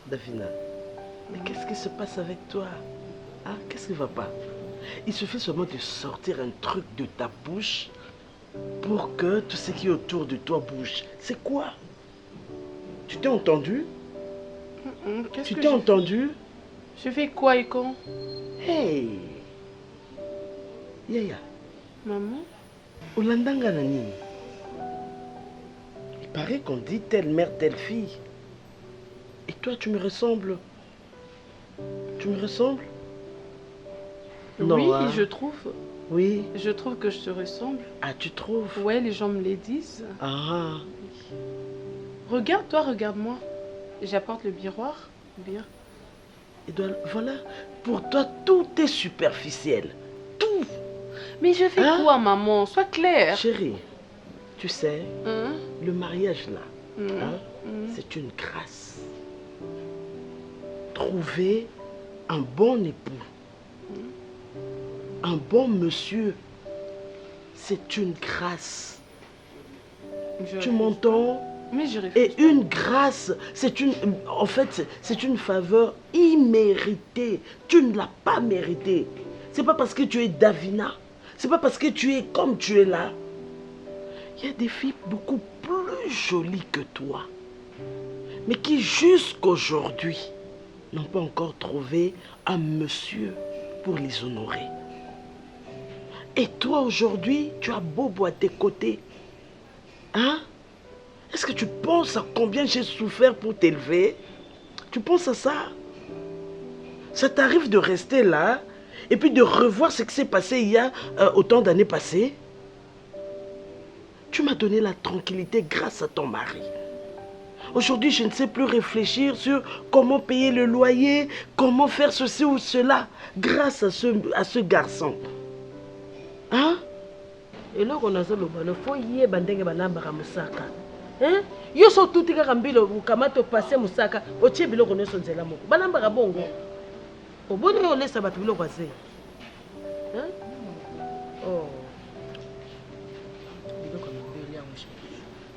Davina, mais qu'est-ce qui se passe avec toi? Hein? Qu'est-ce qui va pas? Il suffit seulement de sortir un truc de ta bouche pour que tout ce qui est autour de toi bouge. C'est quoi? Tu t'es entendu? Tu t'es entendu? Je fais quoi, Iko? Hey! Yaya. Maman? Olandanga nani? Il paraît qu'on dit telle mère, telle fille. Et toi, tu me ressembles? Tu me ressembles? Non, oui, hein? je trouve. Oui. Je trouve que je te ressemble. Ah, tu trouves? Ouais, les gens me les disent. Ah. Regarde-toi, regarde-moi. J'apporte le miroir. Bien. Et donc, voilà. Pour toi, tout est superficiel. Tout. Mais je fais quoi, maman? Sois claire. Chérie, tu sais, le mariage là, c'est une grâce. Trouver un bon époux, un bon monsieur, c'est une grâce. Tu m'entends? Mais je réfléchis. Et une grâce, c'est une, en fait, c'est une faveur imméritée. Tu ne l'as pas méritée. C'est pas parce que tu es Davina, c'est pas parce que tu es comme tu es là. Il y a des filles beaucoup plus jolies que toi, mais qui jusqu'aujourd'hui n'ont pas encore trouvé un monsieur pour les honorer. Et toi aujourd'hui, tu as Bobo à tes côtés. Hein? Est-ce que tu penses à combien j'ai souffert pour t'élever? Tu penses à ça? Ça t'arrive de rester là et puis de revoir ce qui s'est passé il y a autant d'années passées? Tu m'as donné la tranquillité grâce à ton mari. Aujourd'hui, je ne sais plus réfléchir sur comment payer le loyer, comment faire ceci ou cela, grâce à ce garçon. Hein? Et là, on a dit il faut y aller bandenge balamba musaka. Hein? Yo so tuti kaka mbilo ukamato passer musaka, otie biloko nyonso nzela moko. Balamba ka bongo. Oboni yo lesa batu biloko aze. Hein? Oh.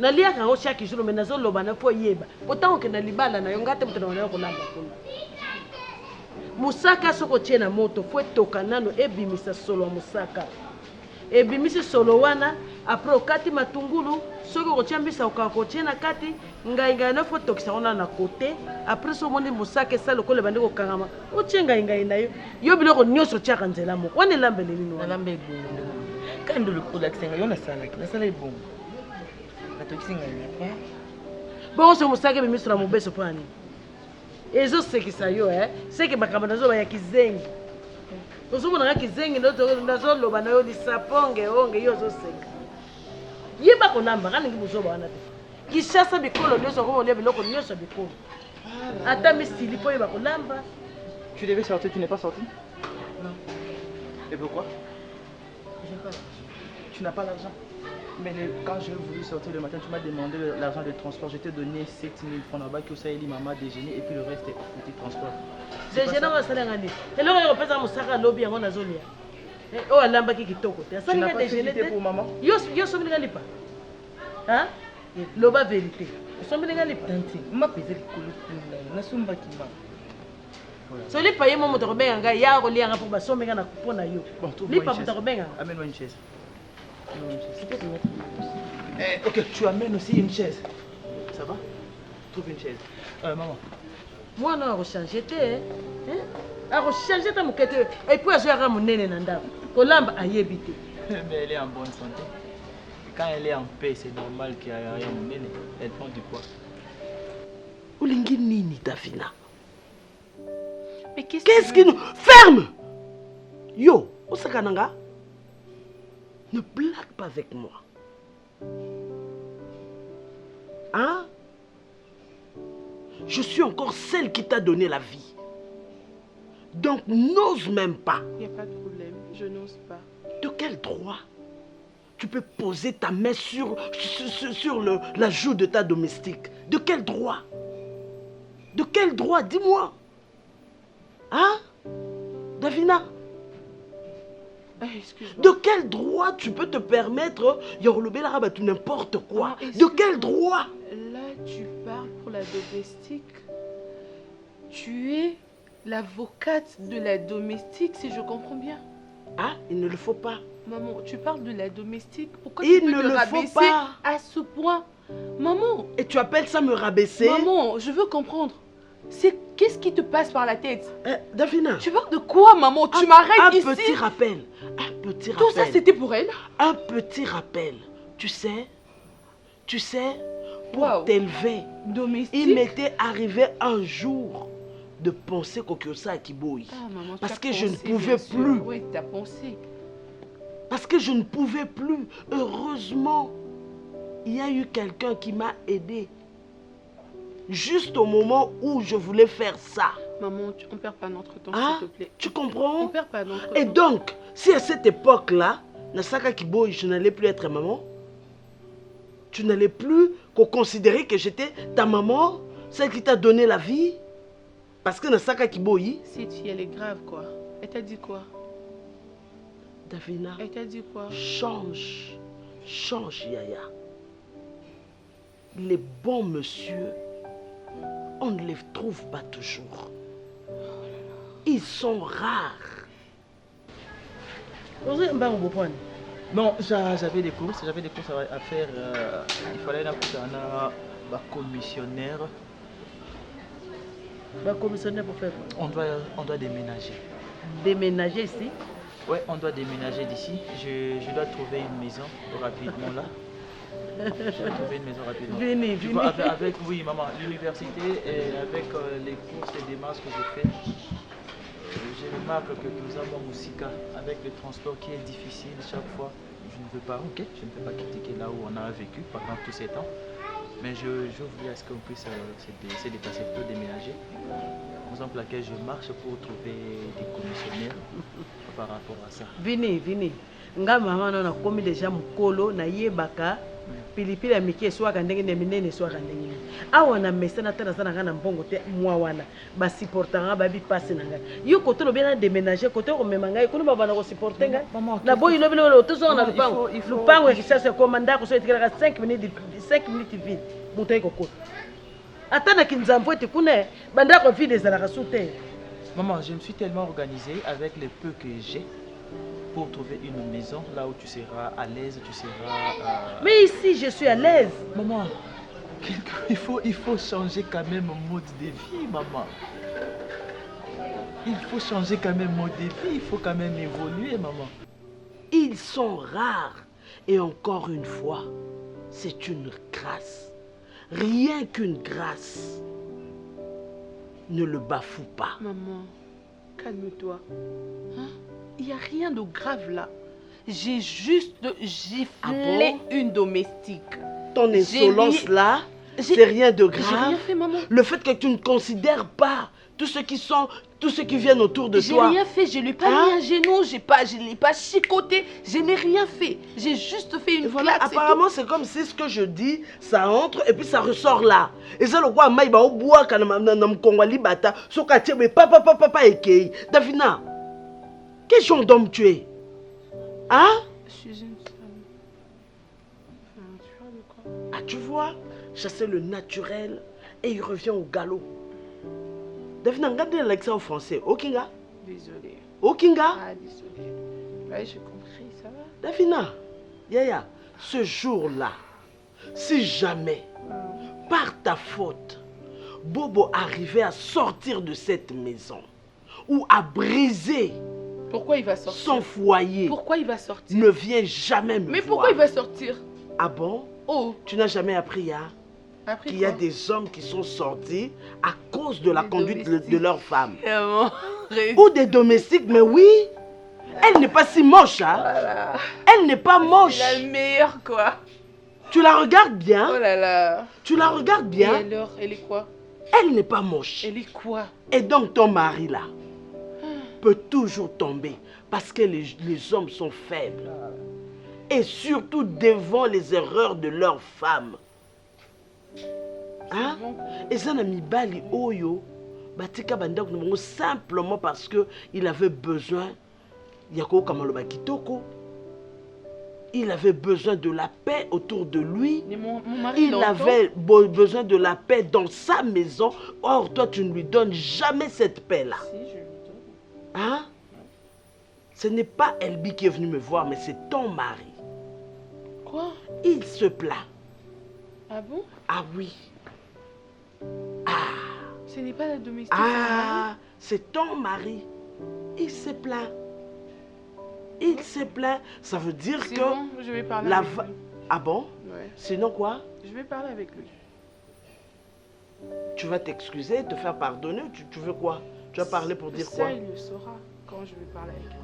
Nalia ka chaque jour mais nazo loba na po yeba. Autant que na libala na yo ngate mutu na kolamba kuna. Musaka soko tie na moto fo toka nano ebimisa solo musaka. Ebimisi solo wana après okati matungulu soki kotiambisa okakotie na kati ngai na fo tokisa ona na côté après so moni musaka esa lokole bande ko kangama otie ngai na yo yo biloko nyonso tiaka nzela moko wana lambele nini wana lambe bongo kando lokola kisenga yo na sala ibongo natokisinga ni bon so musaka ebimisi na mobeso pani ezo sekisa yo seki makambo nazo ba ya kizengi ozomona nga kizengi nazo loba na yo lisaponge onge yo zo seka yeba konamba kaningi muzoba wana te kishasa bikolo nyonso komolia biloko nyonso bikolo ata misili po yeba kolamba. Tu devais sortir, tu n'es pas sorti? Non. Et pourquoi? J'ai pas l'argent. Tu n'as pas l'argent? Mais quand j'ai voulu sortir le matin, tu m'as demandé l'argent de transport. Je t'ai donné 7 000 francs là-bas, que ça ait maman déjeuner et puis le reste est petit transport. Déjeuner, on va s'aller en année. Et là, on va faire un moussaka lobby en Azolia. Oh, alamba qui kitoko. Tu n'as pas fait pour maman? Yo sommes les galipas. Hein? Loba vérité. Nous sommes les galipas. Tanti, ma pesé le colo. Na sumba qui m'a. So li paye moto robenga nga ya rolia nga pour basomeka na kupona yo. Li pa moto robenga. Amène-moi une chaise. Ok, tu amènes aussi une chaise. Ça va? Trouve une chaise. Maman. Moi, non, on changer te. On changer ta moukete. Et puis, je vais mon nene nanda. Kolamba a yébité. Mais elle est en bonne santé. Et quand elle est en paix, c'est normal qu'il y ait rien mon nene. Elle prend du poids. Olingi nini Davina? Mais qu'est-ce qui nous... Ferme! Yo, Osakananga, ne blague pas avec moi. Hein? Je suis encore celle qui t'a donné la vie. Donc n'ose même pas. Il n'y a pas de problème, je n'ose pas. De quel droit tu peux poser ta main sur la joue de ta domestique? De quel droit? De quel droit? Dis-moi. Hein? Davina? Excuse-moi. De quel droit tu peux te permettre Yorlobé la rabat ou n'importe quoi? De quel droit? Là, tu parles pour la la domestique. Tu es l'avocate de la domestique, si je comprends bien. Ah, il ne le faut pas. Maman, tu parles de la domestique. Pourquoi Il tu peux ne me le faut rabaisser pas. à ce point? Maman, Et tu appelles ça me rabaisser? maman, je veux comprendre. Qu'est-ce qui te passe par la tête? Davina. Tu parles de quoi, maman? Tu m'arrêtes ici. Un petit rappel. Un petit Tout rappel. ça, c'était pour elle? Un petit rappel. Tu sais, pour Wow. t'élever, Domestique? il m'était arrivé un jour de penser Kokiosa à Kiboyi. Ah, maman, tu Parce as que je ne pensé, pouvais bien sûr. plus. Oui, tu as pensé. Parce que je ne pouvais plus. Heureusement, il y a eu quelqu'un qui m'a aidé. Juste au moment où je voulais faire ça. Maman, on perd pas notre temps, Hein? s'il te plaît. Tu On comprends? perd pas notre Et temps. donc, si à cette époque-là, Nasaka Kiboyi, je n'allais plus être maman, tu n'allais plus considérer que j'étais ta maman, celle qui t'a donné la vie. Parce que Nasaka Kiboyi, Cette fille, elle est grave, quoi. Elle t'a dit quoi? Davina, Elle t'a dit quoi? change, Yaya. Les bons monsieur, on ne les trouve pas toujours. Ils sont rares. Non, j'avais des courses à faire. Il fallait un commissionnaire. Commissionnaire pour faire quoi? On doit déménager. Déménager ici? Ouais, on doit déménager d'ici. Je dois trouver une maison rapidement là. Je dois trouver une maison rapidement. Tu vois, avec oui, maman, l'université et avec les courses et démarches que je fais, je remarque que nous avons Moussika avec le transport qui est difficile chaque fois. Je ne veux pas, ok, je ne peux pas critiquer là où on a vécu pendant tous ces temps. Mais je voulais à ce qu'on puisse se dépasser, plutôt déménager. Raison pour laquelle je marche pour trouver des commissionnaires par rapport à ça. Vini. Nga maman on a commis déjà mukolo na yebaka. Pilipili ya miki eswaka ndenge ne minene eswaka ndenge. Awa na mesana tana sana ngana mbongo te mwa wana. Ba supportanga ba bi passe na ngai. Yo kote lo bien déménager kote ko mema ngai kono baba na ko supporter ngai. Na boyi lo bilo to so na lupango. Lupango ekisasa ko manda ko so etikala 5 minutes vide. Mutai ko kote. Atana kinzambo ete kuna banda ko vide ezalaka sute. Maman, je me suis tellement organisé avec le peu que j'ai pour trouver une maison là où tu seras à l'aise, tu seras... Mais ici, je suis à l'aise. Maman, il faut changer quand même mode de vie, maman. Il faut changer quand même mode de vie, il faut quand même évoluer, maman. Ils sont rares. Et encore une fois, c'est une grâce. Rien qu'une grâce. Ne le bafoue pas. Maman, calme-toi. Hein? Il n'y a rien de grave là. J'ai juste giflé une domestique. Ton insolence là, c'est rien de grave. J'ai rien fait, maman. Le fait que tu ne considères pas tous ceux qui viennent autour de toi. J'ai rien fait, je ne lui ai pas mis un genou, je ne l'ai pas chicoté, je n'ai rien fait. J'ai juste fait une voilà, claque. apparemment, c'est comme si ce que je dis, ça entre et puis ça ressort là. Et ça, le quoi, maïba au bois, quand on Congolais bata, so katia, mais papa, ekei. Davina, quel genre d'homme tu es? Hein? Je suis une femme. Enfin, tu vois de quoi? Ah, tu vois, chasser le naturel et il revient au galop. Davina, regarde l'accent au français. Okinga? Désolée. Okinga? Ah, désolée. Ouais, j'ai compris, ça va? Davina, Yaya, ce jour-là, si jamais, par ta faute, Bobo arrivait à sortir de cette maison ou à briser pourquoi il va sortir? son foyer, pourquoi il va sortir? ne viens jamais me voir. Mais pourquoi il va sortir? Ah bon? Oh, Tu n'as jamais appris, hein? après Qu'il y a quoi? des hommes qui sont sortis à cause de la Des conduite de domestiques. leur femme. Vraiment. Ou des domestiques, mais oui, elle n'est pas si moche, hein? Voilà. Elle n'est pas moche. C'est la meilleure, quoi. Tu la regardes bien? Oh là là. Tu la regardes Et bien? alors, elle est quoi? Elle n'est pas moche. Elle est quoi? Et donc ton mari là peut toujours tomber parce que les hommes sont faibles. Et surtout devant les erreurs de leurs femmes. Hein? Et ça n'a mis bali oyo batika banda ko simplement parce que il avait besoin yako kamaloba kitoko. Il avait besoin de la paix autour de lui. Mais mon mari Il avait besoin de la paix dans sa maison. Or, toi, tu ne lui donnes jamais cette paix-là. Si, je lui donne. Hein? Ce n'est pas Elbi qui est venu me voir, mais c'est ton mari. Quoi? Il se plaint. Ah bon? Ah oui. Ce n'est pas la domestique. Ah, c'est ton mari. Il se plaint. Il se plaint. Ça veut dire C'est que... bon, je vais parler la avec lui. Ah bon? Ouais. Sinon quoi? Je vais parler avec lui. Tu vas t'excuser, te faire pardonner, tu veux quoi? Tu vas parler pour dire quoi? Ça, il le saura quand je vais parler avec lui.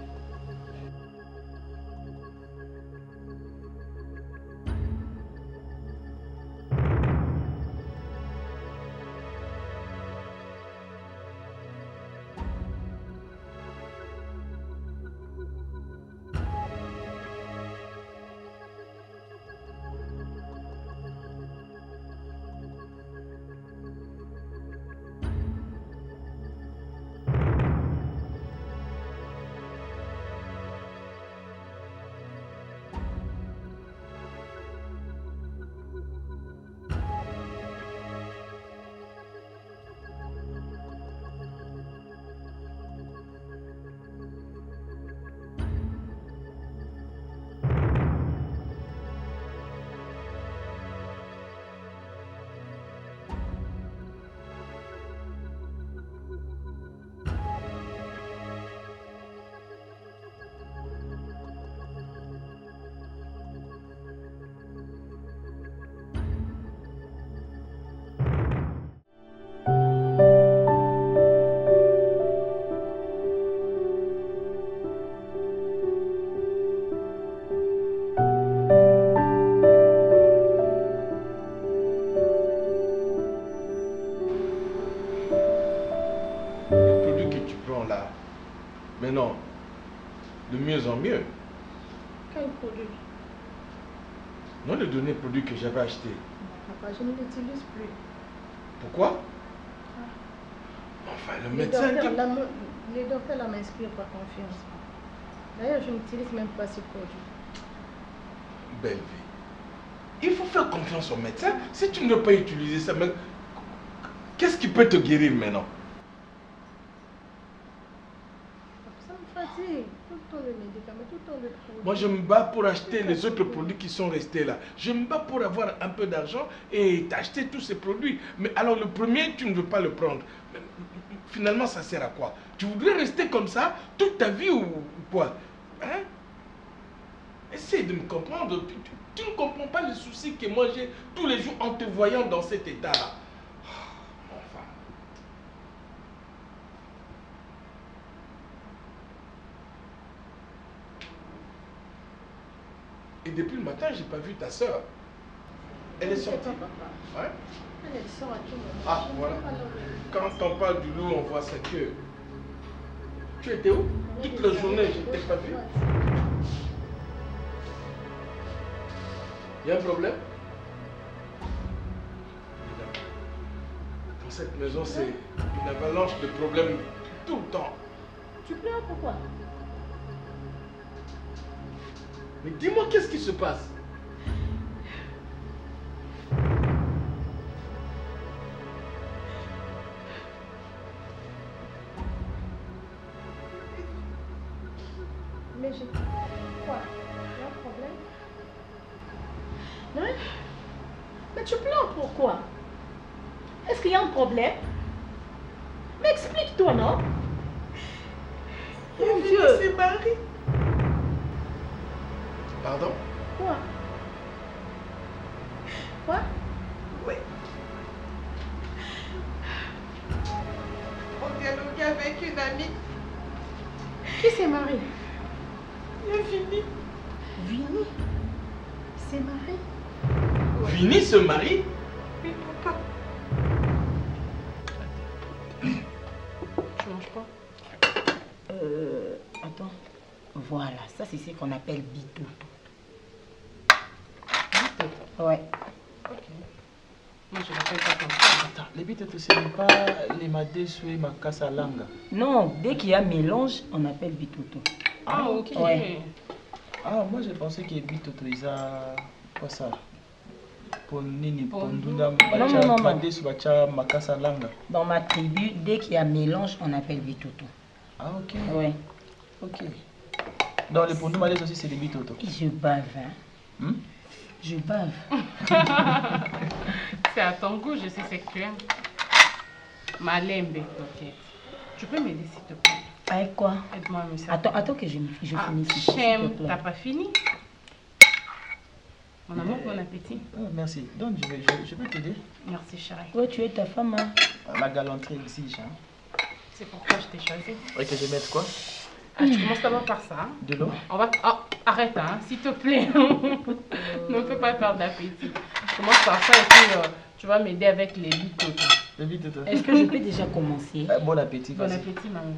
Mais non, de mieux en mieux. Quel produit? Non, le dernier produit que j'avais acheté. Papa, je ne l'utilise plus. Pourquoi? Enfin, le médecin dit... Les docteurs ne m'inspirent pas confiance. D'ailleurs, je n'utilise même pas ces produits. Belle vie. Il faut faire confiance au médecin. Si tu ne veux pas utiliser ça, mais qu'est-ce qui peut te guérir maintenant? Ça me fatigue. Tout le temps de médicaments, tout le temps de produits. Moi, je me bats pour acheter les autres produits qui sont restés là. Je me bats pour avoir un peu d'argent et t'acheter tous ces produits. Mais alors, le premier, tu ne veux pas le prendre. Finalement, ça sert à quoi? Tu voudrais rester comme ça toute ta vie ou quoi? Hein? Essaye de me comprendre. Tu ne comprends pas le souci que moi j'ai tous les jours en te voyant dans cet état-là. Enfin. Et depuis le matin, j'ai pas vu ta soeur. Elle est sortie. Ouais? Elle sort à tout moment. Ah, voilà. Quand on parle du loup, on voit sa queue. Tu étais où? Toute la journée, je ne t'ai pas vu. Il y a un problème? Dans cette maison, c'est une avalanche de problèmes tout le temps. Tu pleures pourquoi? Mais dis-moi, qu'est-ce qui se passe? Mais je... Quoi? Il y a un problème? Hein? Mais tu pleures pourquoi? Est-ce qu'il y a un problème? Mais explique-toi, non? Mon Dieu! C'est Marie! Pardon? Quoi? Quoi? Oui. On dialoguait avec une amie. Qui c'est Marie? Il y a Vini. Vini? C'est Marie? Vini se marie? Oui, papa. Tu manges quoi? Attends. Voilà, ça c'est ce qu'on appelle bitoto. Ouais. Ok. Moi je l'appelle pas comme ça. Attends, les bitoto ce n'est pas les madesu et makasalanga. Non, dès qu'il y a mélange, on appelle bitoto. Ah, ok. Ouais. Ah, moi j'ai pensé que Bitoto, ils ont... Quoi ça? Ponini, Pondunda, non. Badesu, Bacha, Makasa Langa. Dans ma tribu, dès qu'il y a mélange, on appelle Bitoto. Ah, ok. Ouais. Ok. Dans les Pondou Malais aussi, c'est des Bitoto. Je bave, hein. Je bave. C'est à ton goût, je sais c'est que tu aimes. Malembe, peut-être. Tu peux m'aider s'il te plaît? Avec quoi? Aide-moi à me servir. Attends que je finisse. Chem, t'as pas fini? Mon amour, bon appétit. Oh, merci. Donc, je peux t'aider. Merci, chérie. Ouais, tu es ta femme, hein. La galanterie exige. Hein. C'est pourquoi je t'ai choisi. Ok, je vais mettre quoi? Ah, tu commences d'abord par ça. Hein. De l'eau? On va... Oh, arrête, hein, s'il te plaît. Ne me fais pas perdre d'appétit. Je commence par ça et puis tu vas m'aider avec les bitoto. Les bitoto. Est-ce que je peux déjà commencer? Bon appétit. Bon appétit, maman.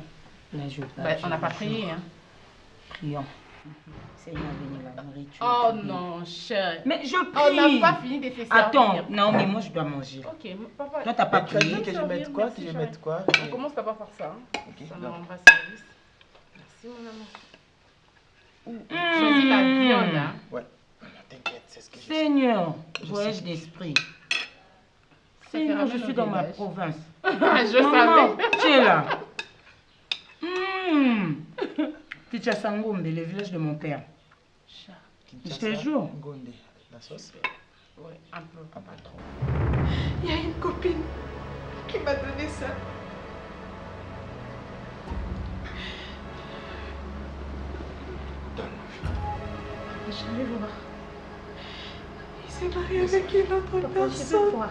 Là, je Bah, on n'a pas prié, hein. Prions. Seigneur, bénis la nourriture. Oh non, chérie. Mais je prie. On n'a pas fini de se servir. Attends, non, mais moi je dois manger. Ok, papa. Toi, t'as pas Tu as dit prié. que je mette quoi? Que je mette quoi? On commence d'abord par ça. Hein. Ok, Ça me donc. rendra service. Merci, mon amour. Choisis la viande, hein. Ouais. Non, t'inquiète, c'est ce que je sais. Seigneur, voyage d'esprit. Seigneur, je suis dans ma province. Je Maman, savais. tu es là. Tichasangombe, le village de mon père. Je te jure. Gonde, la sauce? Oui, un peu. Pas trop. Il y a une copine qui m'a donné ça. Je vais voir. Il s'est marié avec une autre personne. Je vais voir.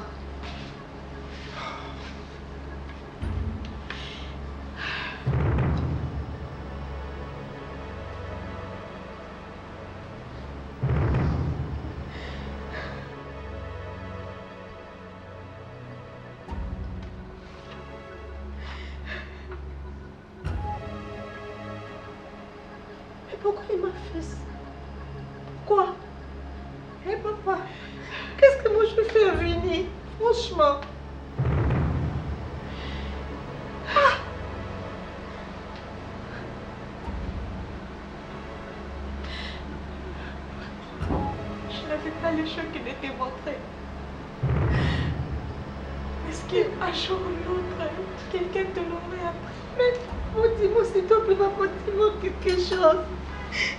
Mais pourquoi il m'a fait ça? Pourquoi? Hé papa, qu'est-ce que moi je vais faire, Vinny? Franchement. Je n'avais pas le choix qui m'était montré. Est-ce qu'un jour ou l'autre, quelqu'un te l'aurait appris? Mais dis-moi s'il te plaît, papa, dis-moi quelque chose.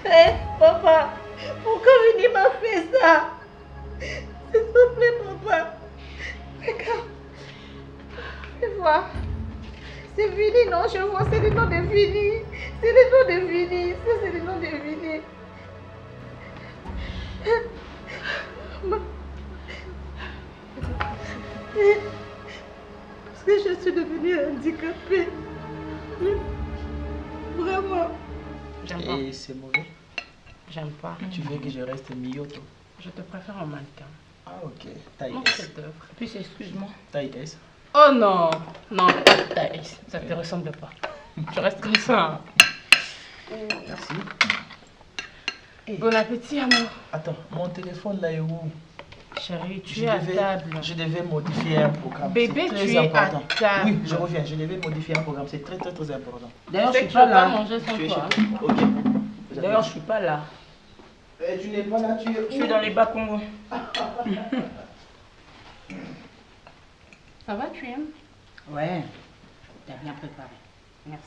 Hé, papa, pourquoi Vinny m'a fait ça? S'il te plaît, papa. Regarde. Fais voir. C'est Vinny, non, je vois, c'est le nom de Vinny. C'est le nom de Vinny. Ça, c'est le nom de Vinny. Parce que je suis devenue handicapée. Vraiment. J'aime pas. Et c'est mauvais? J'aime pas. Tu veux que je reste Miyoto? Je te préfère en mannequin. Ah, ok. Taille Mon S. chef-d'œuvre. Puis excuse-moi. Taille S. Oh non, non, ça te ressemble pas. Tu restes comme ça. Merci. Bon appétit, amour. Attends, mon téléphone là est où? Chérie, tu es à table. Je devais modifier un programme. Bébé, C'est très tu es à important. table. Oui, je reviens. Je devais modifier un programme. C'est très, très, très important. D'ailleurs, Tu je sais suis que tu pas vas pas là. manger sans Tu es toi. chez toi. Ok. D'ailleurs, je suis pas là. Tu n'es pas là, tu es Je suis dans les bas Congo. Ça va, tu aimes? Ouais. T'as bien préparé. Merci.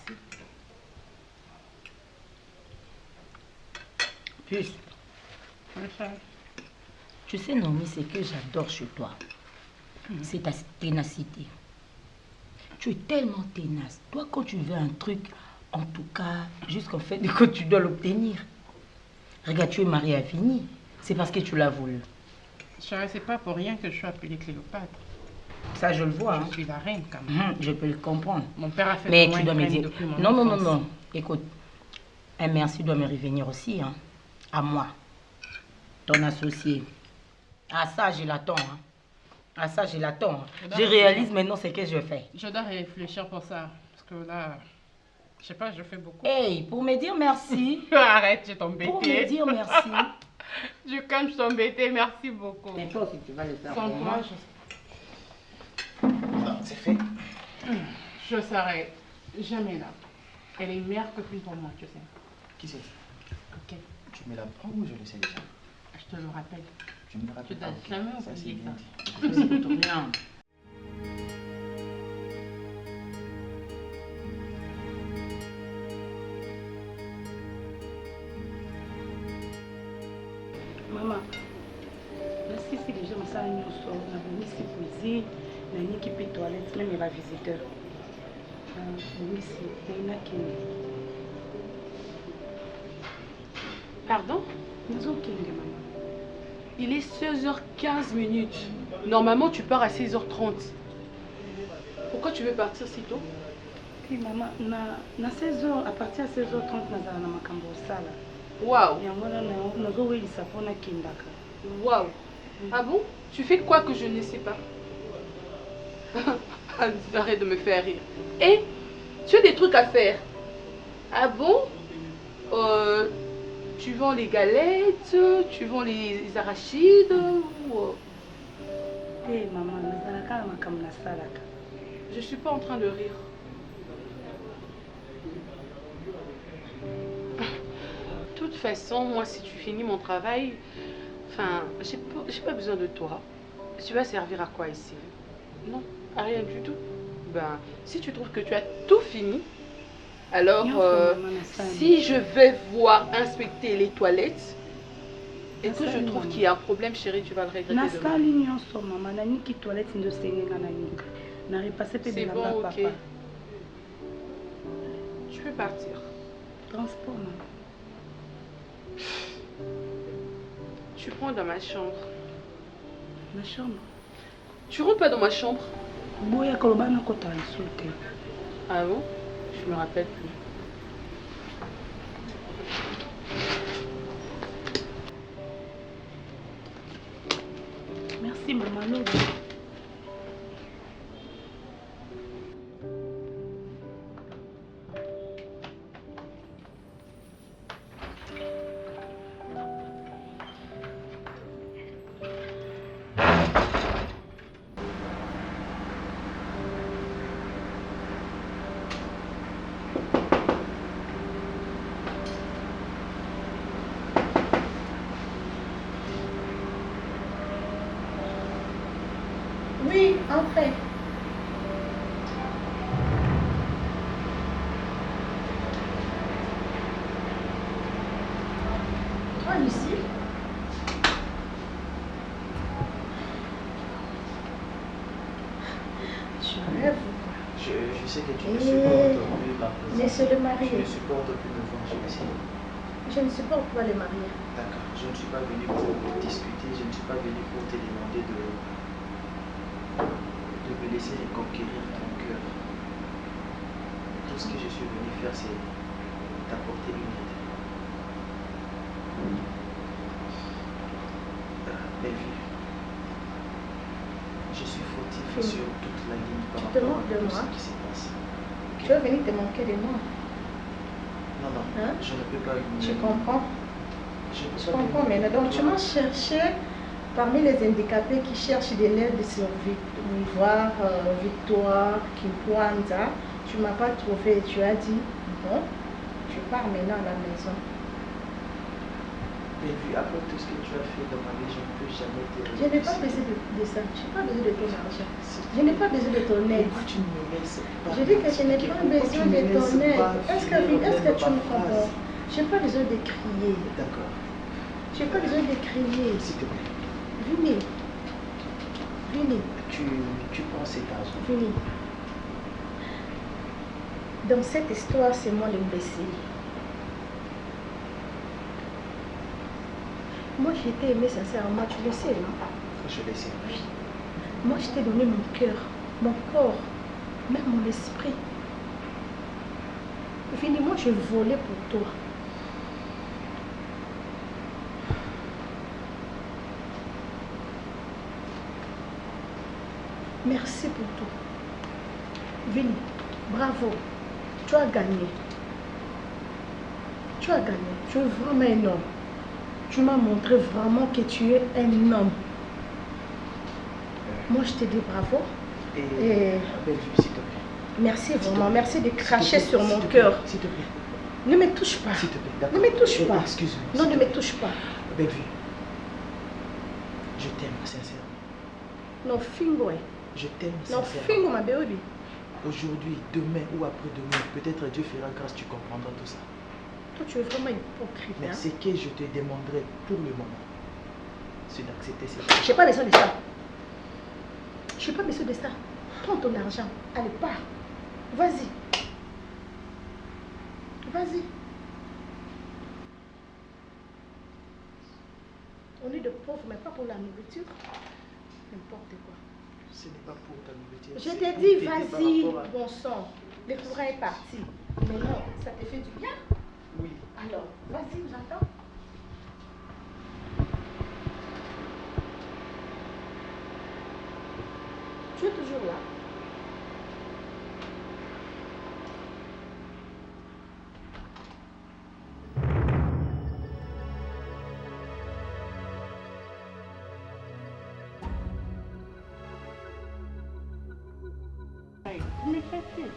Puis, Oui, chérie. tu sais, Naomi, c'est que j'adore chez toi. C'est ta ténacité. Tu es tellement ténace. Toi, quand tu veux un truc, en tout cas, jusqu'au fait que tu dois l'obtenir. Regarde, tu es mariée à Vinny. C'est parce que tu l'as voulu. Chérie, c'est pas pour rien que je suis appelée Cléopâtre. Ça, je le vois. Hein. Je suis la reine, quand même. Je peux le comprendre. Mon père a fait Mais de moi tu dois une me reine dire... depuis mon Non, non, non, enfance. non. Écoute, un merci doit me revenir aussi. Hein. À moi. Ton associé. À ça, je l'attends. Hein. À ça, je l'attends. Hein. Je réalise maintenant ce que je fais. Je dois réfléchir pour ça. Parce que là, je sais pas, je fais beaucoup. Hey, pour me dire merci. Arrête, je t'embête. Pour me dire merci. Comme je t'embêtais, merci beaucoup. Mais toi aussi, tu vas le faire Sans pour moi. toi, C'est fait. je serai jamais là. Elle est meilleure copine pour moi, tu sais. Qui c'est? Ok. Tu me la prends ou je le sais déjà? Je te le rappelle. Tu me le rappelles? Tu n'as jamais Ça, c'est oublié bien ça. dit. C'est pour rien. Maman, nasisi déjà mosala nyonso nabongisi cuisine naniki mpe toilette meme ya bavisiteur bongisi nainakende Pardon? nazokende mama. Il est 16h15 minutes. Normalement, tu pars à 16h30. Pourquoi tu veux partir si tôt? Oui, maman, na 16h, à partir de 16h30, nazala na makambo osala. Waouh! Yango wana nazowelisa mpo nakendaka. Waouh! Ah bon? Tu fais quoi que je ne sais pas? Arrête de me faire rire. Et tu as des trucs à faire. Ah bon? Tu vends les galettes, tu vends les arachides ou... Eh maman, nazalaka na makambo nasalaka. Je suis pas en train de rire. De toute façon, moi, si tu finis mon travail, enfin, j'ai pas besoin de toi. Tu vas servir à quoi ici? Non, à rien du tout. Ben, si tu trouves que tu as tout fini, alors si je vais voir inspecter les toilettes et que je trouve qu'il y a un problème, chérie, tu vas le regretter demain. Nasali nyonso maman, naniki toilette ndo sengenga nanika. Na repasse pe C'est bilamba bon, papa. ok. Tu peux partir. Transport maman. Tu prends dans ma chambre. Ma chambre. Tu rentres pas dans ma chambre? Boya koloba na kota insulté. Ah bon? Je me rappelle plus. Merci maman Lobo. Oui, entrez. Toi, Lucie? Je rêve. Je sais que tu me Eh, supportes plus ma présence. laissez le Tu marier. ne supportes plus me voir, je le sais. Je ne supporte pas les mariés. D'accord, je ne suis pas venu pour discuter, je ne suis pas venu pour te demander de me laisser conquérir ton cœur. Tout ce que je suis venu faire, c'est t'apporter une aide. Belle vie, je suis fautif sur toute la ligne par Tu te rapport moques de à tout moi? ce qui se passe. Tu vas venir te manquer de moi. Non, non, Hein? je ne peux pas Tu comprends? Je peux Je pas comprends venir maintenant. Donc avec tu toi. m'as cherché parmi les handicapés qui cherchent de l'aide sur Victoire, Victoire, Kimpwanda. Tu ne m'as pas trouvé et tu as dit, bon, tu pars maintenant à la maison. Mais vu après tout ce que tu as fait dans ma vie, je ne peux jamais te Je n'ai pas remercier. besoin de ça. Je n'ai pas besoin de ton argent. Je n'ai pas besoin de ton aide. Pourquoi tu ne me laisses pas? Je dis que je n'ai pas Pourquoi tu besoin me de ton laisses aide. pas Est-ce que finir tu ma me comprends? phrase? Je n'ai pas besoin de crier. D'accord, Je n'ai pas besoin de crier. s'il te plaît. Venez. Venez. Tu prends cet argent. Venez. Dans cette histoire, c'est moi l'imbécile. Moi, je t'ai aimé sincèrement, tu le sais, non? Je le sais. Moi, je t'ai donné mon cœur, mon corps, même mon esprit. Venez, moi, je volais pour toi. Merci pour tout. Vini, bravo. Tu as gagné. Tu as gagné. Tu es vraiment un homme. Tu m'as montré vraiment que tu es un homme. Moi, je te dis bravo. Et... Belle vue, s'il te plaît. Merci S'il te vraiment. plaît. Merci de S'il te cracher plaît, sur s'il mon te plaît, cœur. S'il te plaît. Ne me touche pas. S'il te plaît, Ne d'accord. me touche pas. Excuse-moi. Non, ne me touche pas. Belle-vie, je t'aime sincèrement. Non, fingo. Je t'aime Non, sincèrement. fingo, ma baby. Aujourd'hui, demain ou après-demain, peut-être Dieu fera grâce, tu comprendras tout ça. Toi, tu es vraiment hypocrite. Mais Hein? ce que je te demanderai pour le moment, c'est d'accepter cette Je n'ai pas besoin de ça. Je n'ai pas besoin de ça. Prends ton argent. Allez, pars. Vas-y. Vas-y. On est de pauvres, mais pas pour la nourriture. N'importe quoi. Ce n'est pas pour ta nourriture. Je c'est t'ai pour dit, t'aider par vas-y, rapport à- bon sang. Le courant est parti. Mais non, ça te fait du bien. Oui. Alors, vas-y, j'attends. Tu es toujours là. Tu me fais plus.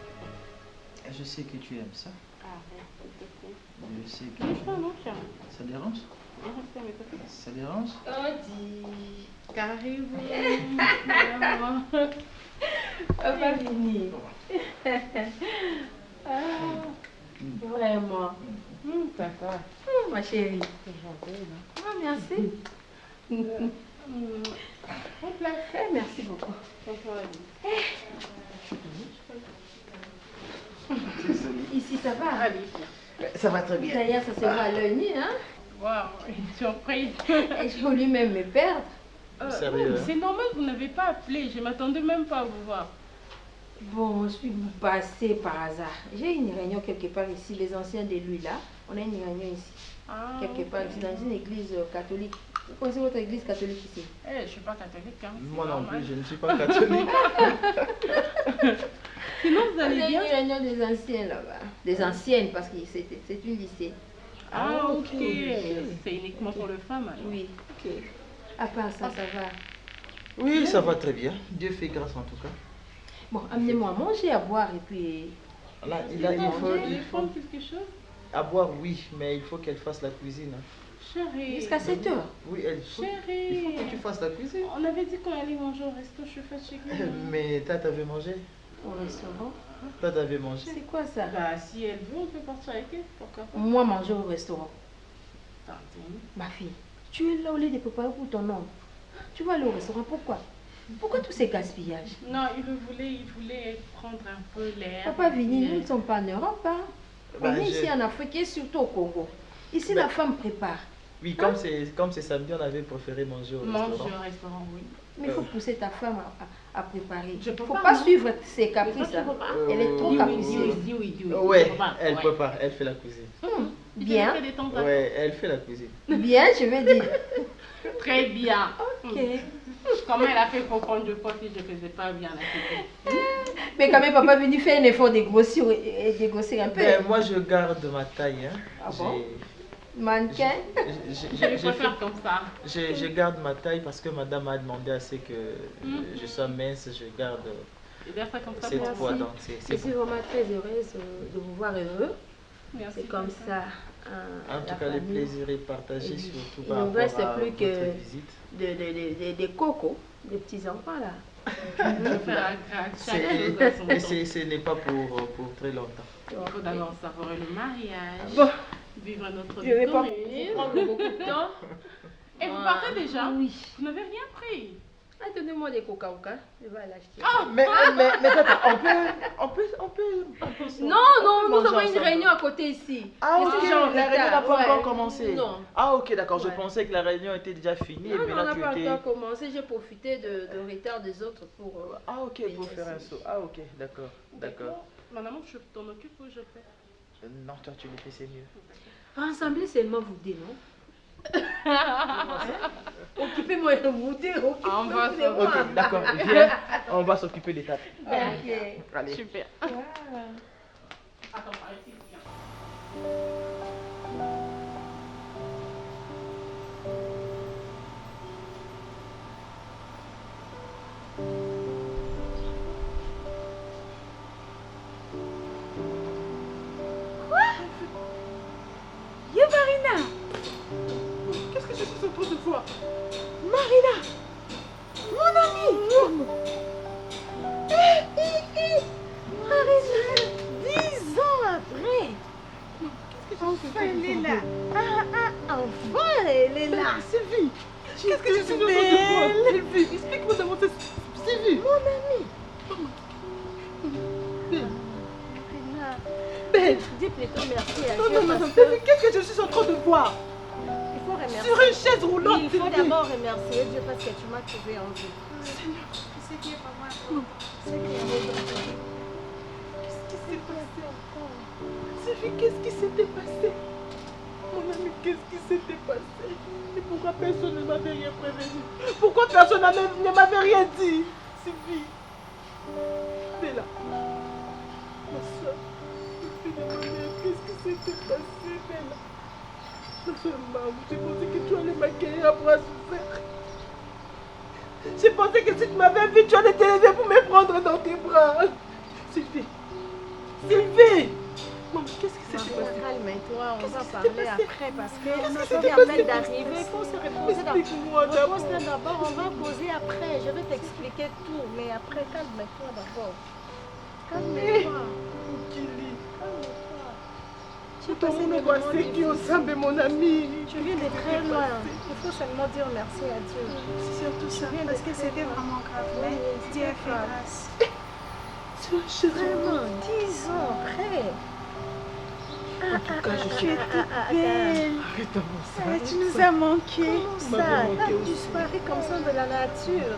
Je sais que tu aimes ça. Arrête, s'il te plaît. Je sais que... Mais ça, non, chérie. Ça dérange? Ça dérange? Karibu. Pas fini. Vraiment. Papa. Ma chérie. C'est gentil, non? Ah, merci. Merci beaucoup. Ici, ça va? Allez, Ça va très bien. D'ailleurs, ça se voit à l'œil nu, hein? waouh, une surprise. Et j'ai voulu même me perdre. Sérieux, non, hein? c'est normal, vous n'avez pas appelé. Je m'attendais même pas à vous voir. Bon, je suis passée par hasard. J'ai une réunion quelque part ici, les anciens de lui là. On a une réunion ici, Ah, quelque part ici, dans une église catholique. Vous connaissez votre église catholique ici? Eh, je suis pas catholique, hein. c'est Moi non normal. plus, je ne suis pas catholique. Sinon, vous On a allez une bien? réunion des anciens là-bas. Des anciennes, parce que c'est une lycée. Ah, ok. ok. C'est uniquement pour les femmes, alors. Oui. À part ça, ça va. Oui, ça va très bien. Dieu fait grâce en tout cas. Bon, amenez-moi à manger, à boire et puis... Là, il Vous faut, allez prendre quelque chose? à boire, oui, mais il faut qu'elle fasse la cuisine. Hein. Chérie. Jusqu'à 7 heures. Oui, il faut Chérie. que tu fasses la cuisine. On avait dit qu'on allait manger au resto, je suis fatiguée. Mais toi, t'avais mangé? Au restaurant. Toi, t'avais mangé? C'est quoi ça? Bah, si elle veut, on peut partir avec elle. Pourquoi pas? Moi, manger au restaurant. Tantine. Ma fille, tu es là au lieu de préparer pour ton homme. Tu vas aller au restaurant, pourquoi? Pourquoi tous ces gaspillages? Non, il voulait prendre un peu l'air. Papa Vini, nous ne sommes pas en Europe, hein? Bah, On est je- ici en Afrique et surtout au Congo. Ici, Bah- la femme prépare. Oui, comme c'est samedi, on avait préféré manger au Manger restaurant. au restaurant, oui. Mais il faut pousser ta femme à préparer. Je Il peux ne faut pas, pas non. suivre ses Mais caprices. toi, tu Hein. peux pas? Elle est trop Oui, capricieuse. dis oui. Ouais, Papa, elle ouais. peut pas, elle fait la cuisine. Bien. Tu fais des tentations. Ouais, elle fait la cuisine. Bien, je vais dire. Très bien. Ok. Comment elle a fait pour prendre du poids si je ne faisais pas bien la cuisine? Mais quand même, papa Vini fait un effort de grossir et de grossir un peu. Ben, moi, je garde ma taille. Hein. Ah bon? J'ai- Mannequin. Je les préfère comme ça. Je garde ma taille parce que madame m'a demandé à ce que je sois mince, je garde Je vais faire comme ça cette pour poids vous. donc Je c'est suis bon. vraiment très heureuse de vous voir heureux. Merci. C'est comme ça. En tout cas, le plaisir est partagé Et surtout il par ne rapport reste à plus votre que- visite. Des cocos, des petits enfants là. Je vais faire chaque C'est- chose à son Et temps. ce n'est pas pour très longtemps. Il faut d'abord savourer le mariage. Bon. Vivre notre Je vais vie pas commune. prendre beaucoup de temps. Et vous partez déjà? Oui. Vous n'avez rien pris? Ah, donnez-moi des coca-cola. Je vais l'acheter. Mais tata, on peut Non, nous manger avons une ensemble. réunion à côté ici. Ah, Je ok, suis déjà en la réunion n'a retard, pas ouais. encore commencé. Non. Ah, ok, d'accord, je Ouais. pensais que la réunion était déjà finie et Non, on n'a maintenant pas tu étais... encore commencé. J'ai profité de retard des autres pour... Ah, ok, pour faire un saut. Ah, ok, d'accord, d'accord. Maman, je t'en occupe ou je fais? Non, toi tu le fais, c'est mieux. Rassembler seulement vous deux, non? Occupez-moi de vous deux. On va Occupez-moi de moi. Ok, d'accord, viens, on va s'occuper des tables. Ok. Allez. Super. Ah. Attends, par ici, viens. fois. Marina, mon amie. Marina, 10 ans après. Enfin, elle est là. Enfin, elle est là. Sylvie, qu'est-ce que je suis de toi? Sylvie, explique-moi d'abord. Sylvie. Mon amie. Belle. Dis plutôt merci à Dieu. Non, madame, qu'est-ce que je suis en train de voir? Il faut remercier. Sur une chaise roulante. Il faut d'abord remercier Dieu parce que tu m'as trouvé en vie. Seigneur, c'est qui est pas moi. C'est qui est qu'est-ce qui s'est passé encore? Sylvie, qu'est-ce qui s'était passé? Mon ami, qu'est-ce qui s'était passé? Et pourquoi personne ne m'avait rien prévenu? Pourquoi personne ne m'avait rien dit? Sylvie. Bella. Ma soeur. Qu'est-ce qui s'était passé, Bella? Maman, j'ai pensé que tu allais m'accueillir à bras ouverts. J'ai pensé que si tu m'avais vu, tu allais te lever pour me prendre dans tes bras. Sylvie. Sylvie. Maman, qu'est-ce qui s'était passé? Calme-toi, on va parler après parce que on est à peine d'arriver. Il faut se reposer d'abord. On va poser après. Je vais t'expliquer tout, mais après, calme-toi d'abord. Calme-toi. Mon ami. Tu viens de très loin. Il faut seulement dire merci à Dieu. C'est surtout ça, parce que c'était vraiment grave. Mais Dieu a fait grâce. Vraiment, 10 ans après. En tout cas, je suis belle. Arrête, tu nous as manqué. Comment ça? Tu as disparu comme ça de la nature.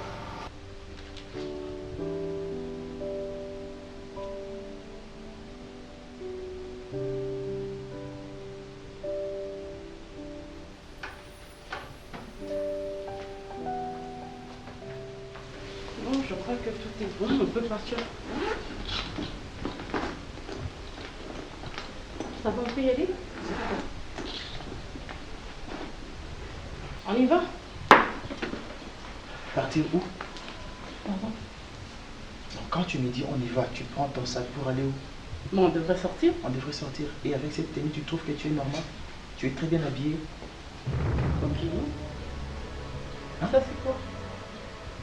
Je crois que tout est bon, on peut partir. Ça va, on peut y aller? On y va? Partir où? Pardon? Donc, quand tu me dis on y va, tu prends ton sac pour aller où? Bon, on devrait sortir. On devrait sortir. Et avec cette tenue, tu trouves que tu es normal? Tu es très bien habillé. Ok. Hein? Ça c'est quoi?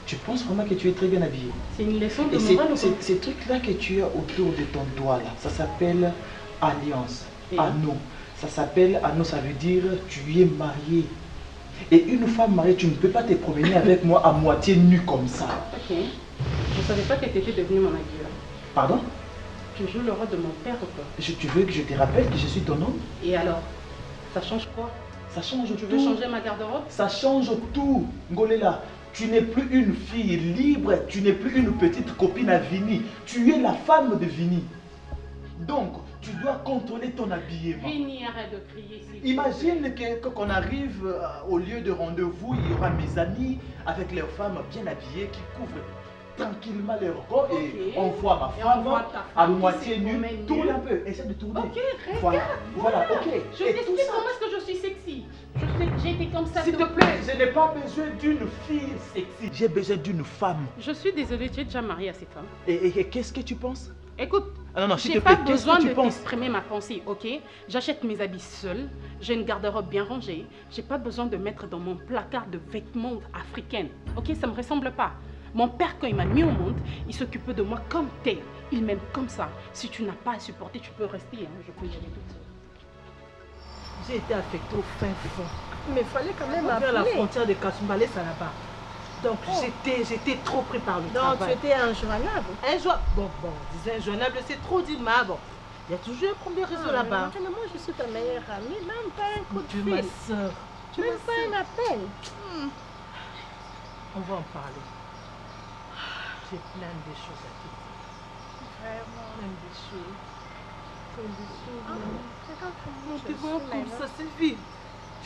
Tu penses vraiment que tu es très bien habillé? C'est une leçon de Et morale ou quoi? ces trucs-là que tu as autour de ton doigt là, ça s'appelle alliance, Et anneau. Ça s'appelle anneau, ça veut dire tu es marié. Et une femme mariée, tu ne peux pas te promener avec moi à moitié nu comme ça. Ok. Je ne savais pas que tu étais devenu mon aguilleur. Pardon? Tu joues le rôle de mon père ou quoi? Tu veux que je te rappelle que je suis ton homme? Et alors? Ça change quoi? Ça change tout. Tu veux changer ma garde-robe? Ça change tout, Ngolela. Tu n'es plus une fille libre, tu n'es plus une petite copine à Vini. Tu es la femme de Vini. Donc, tu dois contrôler ton habillement. Vini, arrête de crier. Imagine qu'on arrive au lieu de rendez-vous, il y aura mes amis avec leurs femmes bien habillées qui couvrent tranquillement leur corps et on voit ma femme à moitié nue. Tourne un peu, essaie de tourner. Ok, regarde. Voilà, ok. Je t'explique comment est-ce que je suis sexy. J'ai été comme ça. S'il te plaît, je n'ai pas besoin d'une fille sexy. J'ai besoin d'une femme. Je suis désolée, tu es déjà mariée à cette femme. Et qu'est-ce que tu penses? Écoute, non, j'ai pas besoin de t'exprimer ma pensée, ok? J'achète mes habits seule, j'ai une garde-robe bien rangée, j'ai pas besoin de mettre dans mon placard de vêtements africains, ok? Ça me ressemble pas. Mon père, quand il m'a mis au monde, il s'occupait de moi comme tel. Il m'aime comme ça. Si tu n'as pas à supporter, tu peux rester, hein? Je peux y aller toute seule. J'ai été affectée au fin fond. Mais il fallait quand même appeler. Vers la frontière de Kasumbalé, ça là-bas. Donc j'étais trop pris par le travail. Donc tu étais injoignable. Bon, disais injoignable, c'est trop dit, mais bon. Il y a toujours un premier réseau là-bas. Moi, je suis ta meilleure amie, même pas un coup de fil. Ma soeur. Même pas un appel. On va en parler. J'ai plein de choses à te dire. Vraiment. Plein de choses. On te voit comme ça, Sylvie.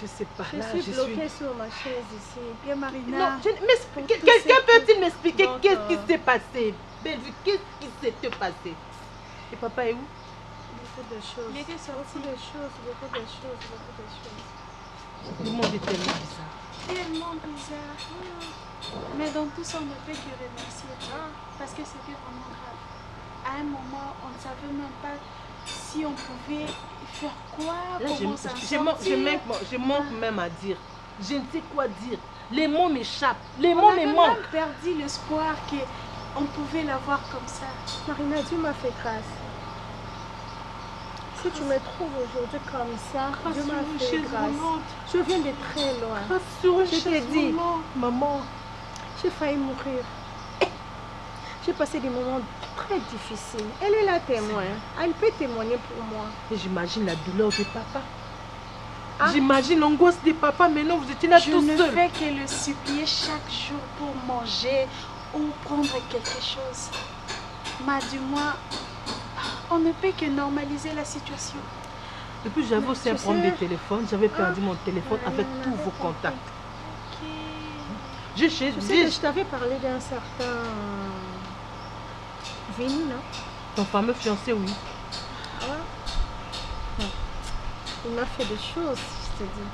Je sais pas. Je suis bloquée sur ma chaise ici. Bien, Marina. Quelqu'un peut-il m'expliquer qu'est-ce qui s'est passé? Bellevue, qu'est-ce qui s'est passé? Et papa est où? Beaucoup de choses. Il était sorti. Beaucoup de choses. Le monde est tellement bizarre. Tellement bizarre. Mais dans tout ça, on ne peut que remercier Dieu. Parce que c'était vraiment grave. À un moment, on ne savait même pas si on pouvait faire quoi, Là, comment ça je manque même à dire Je ne sais quoi dire. Les mots m'échappent. Les On mots avait me même manquent. perdu l'espoir qu'on pouvait la voir comme ça. Marina, Dieu m'a fait grâce. Si tu me trouves aujourd'hui comme ça, Dieu m'a fait grâce. Je viens de très loin. Je t'ai dit, maman, j'ai failli mourir. J'ai passé des moments très difficiles. Elle est là témoin. Elle peut témoigner pour moi. Et j'imagine la douleur de papa. J'imagine l'angoisse de papa. Maintenant, vous étiez là Je tout ne seul. fais que le supplier chaque jour pour manger ou prendre quelque chose. Mais du moins, on ne peut que normaliser la situation. Et puis j'avais aussi un problème de téléphone. J'avais perdu mon téléphone avec tous vos contacts. Tu sais que je t'avais parlé d'un certain Vini, non? Ton fameux fiancé, oui. Ouais. Il m'a fait des choses, je te dis.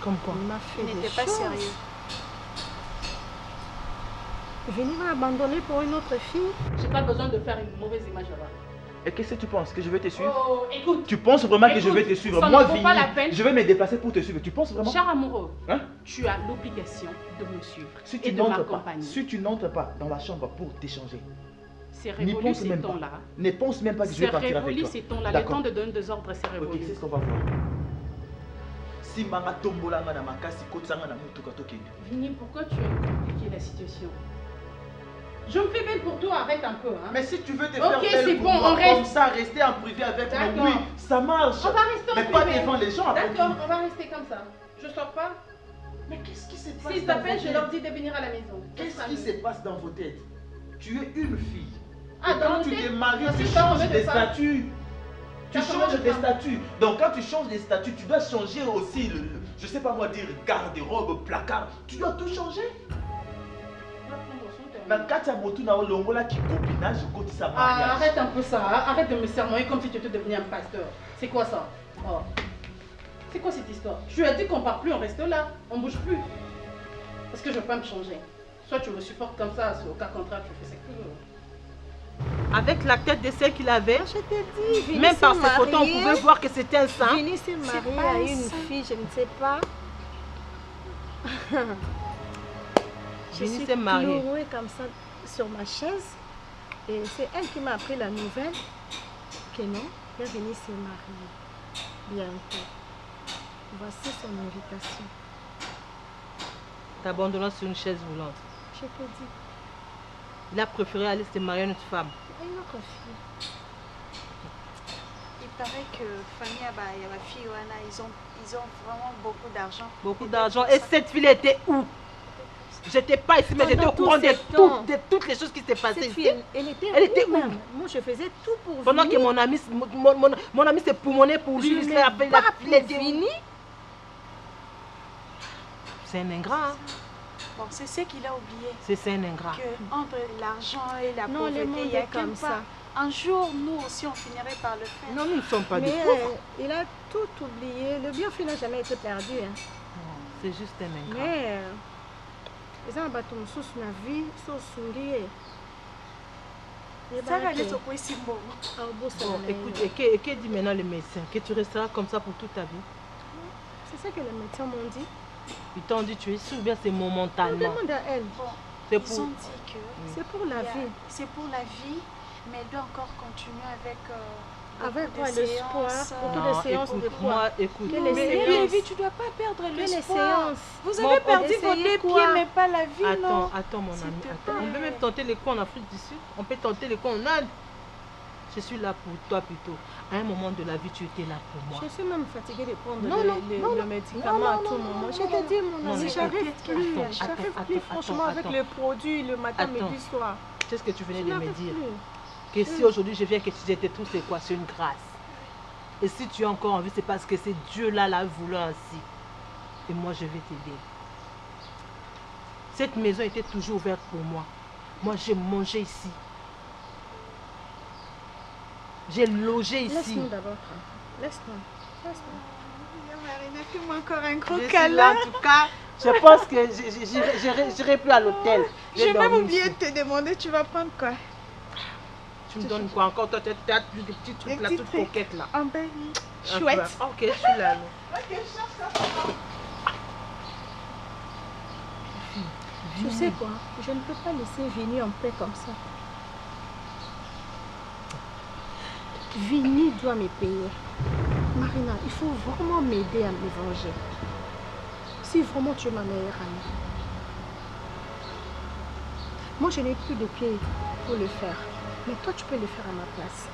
Comme quoi? Il m'a fait Il des n'était choses. pas sérieux. Vini m'a abandonné pour une autre fille. J'ai pas besoin de faire une mauvaise image là-bas. Et qu'est-ce que tu penses? Que je vais te suivre? Oh, écoute. Tu penses vraiment que je vais Écoute, te suivre? ça ne Moi, vaut Vini, pas la peine. je vais me déplacer pour te suivre. Tu penses vraiment? Cher amoureux, Hein? tu as l'obligation de me suivre Si et tu de n'entres pas, m'accompagner. si tu n'entres pas dans la chambre pour t'échanger, C'est n'y révolu pense ces même pas. temps-là. Ne pense même pas que je C'est vais partir avec révolu toi. ces temps-là. Le D'accord. temps de donner des ordres, c'est Ok, révolu. c'est ce qu'on va voir. Si manga tombolanga na makasi kotsanga na mutuka tokende. Vini, pourquoi tu as compliqué la situation? Je me fais belle pour toi, arrête un peu. Hein. Mais si tu veux te Ok, faire c'est belle pour bon, moi, on reste. comme ça, rester en privé avec moi, D'accord. oui, ça marche. On va rester en Mais pas privé. devant les gens après D'accord, tout. on va rester comme ça. Je sors pas. Mais qu'est-ce qui se passe S'ils dans t'appellent, vos je têtes? leur dis de venir à la maison. Qu'est-ce qui se passe dans vos têtes? Tu es une fille. Ah, Et dans quand nos tu têtes? te maries, Parce tu que t'as changes combien de de femmes? statut. Tu T'as combien changes de de femmes? statut. Donc quand tu changes de statut, tu dois changer aussi je sais pas moi dire garde-robe, placard. Tu dois tout changer. Na kati ya motu na olongola ki copinage kotisa Ah, mariage. arrête un peu ça. Hein. Arrête de me sermonner comme si tu étais devenu un pasteur. C'est quoi ça? Oh. C'est quoi cette histoire? Je lui ai dit qu'on part plus, on reste là. On bouge plus. Parce que je veux pas me changer. Soit tu me supportes comme ça, au cas contraire, tu fais ce que tu veux. Avec la tête de celle qu'il avait, Je t'ai dit, Vini même par s'est ses photos, on marié. pouvait voir que c'était un saint. Vini s'est marié pas à un une saint. fille, je ne sais pas. Je Vini suis s'est marié. clouée comme ça sur ma chaise. Et c'est elle qui m'a appris la nouvelle que non, que Vini s'est marié bientôt. Voici son invitation. T'abandonnant sur une chaise roulante. Je te dis, Il a préféré aller se marier à une autre femme. une autre fille. Il paraît que famille et ma fille, ils ont vraiment beaucoup d'argent. Beaucoup d'argent. Et cette fille était où? J'étais pas ici, mais Pendant j'étais au tous courant ces de temps. toutes les choses qui s'est passées Cette ici. fille, elle était Elle où était où? même? Moi, je faisais tout pour Pendant Vini. que mon ami s'est poumonné pour lui, Je il n'ai s'est appelé pas il a pour dit- Vini. C'est un ingrat. Hein. Bon, c'est ce qu'il a oublié. C'est un ingrat. Que entre l'argent et la Non, le pauvreté, monde il y a est comme qu'un ça. pas. Un jour, nous aussi, on finirait par le faire. Non, nous ne sommes pas des Mais pauvres. il a tout oublié. Le bienfait n'a jamais été perdu. Hein. C'est juste un ingrat. Mais ils ont battu mon sous na vie, sous sourire. Ça va aller sur quoi, Simbo? Bon, écoute, et que dit maintenant le médecin? Que tu resteras comme ça pour toute ta vie? C'est ça que les médecins m'ont dit. Ils t'ont dit tu es sûr ou bien c'est On momentanément? demande à elle. Bon, C'est ils pour... ont dit que C'est pour la vie. c'est pour la vie, mais elle doit encore continuer avec Avec beaucoup quoi de l'espoir? séances, Beaucoup Non, de séances de écoute, quoi? moi, écoute. Quelle Mais séance? Lévi, tu dois pas perdre Quelle l'espoir. séance? Vous Bon, avez on perdu vos essayait deux quoi? pieds, mais pas la vie, non? Attends mon S'il ami, te attends. On peut plaît. même tenter les coups en Afrique du Sud. On peut tenter les coups en Inde. Je suis là pour toi plutôt. À un moment de la vie, tu étais là pour moi. Je suis même fatiguée de prendre Non, non, non, le non. médicament Non, à non, tout non, moment. non, Je non, te dis, non, mon ami, mais j'arrive attends, plus. attends, J'arrive attends, plus, attends, franchement, avec attends. le produit le matin, Attends. midi, soir. C'est ce que tu venais Je de me n'arrive dire. plus. Que si aujourd'hui je viens que tu étais tout, c'est quoi? C'est une grâce. Et si tu as encore envie, c'est parce que c'est Dieu-là l'a voulu ainsi. Et moi, je vais t'aider. Cette maison était toujours ouverte pour moi. Moi, j'ai mangé ici. J'ai logé ici. Laisse-nous d'abord. Laisse-nous. Marina, fais-moi encore un gros Je suis là, câlin. en tout cas. Je pense que j'irai plus à l'hôtel. Je vais vais même dormir oublier ici. de te demander, tu vas prendre quoi? Tu Tu me donnes quoi encore? Toi, tu as plus de petits trucs là, toutes coquettes là. En belle. Chouette. Ok, je suis là. Ok, tu sais quoi? Je ne peux pas laisser Vini en paix comme ça. Vini doit me payer. Marina, il faut vraiment m'aider à me venger. Si vraiment tu es ma meilleure amie. Moi, je n'ai plus de pied pour le faire. Mais toi, tu peux le faire à ma place.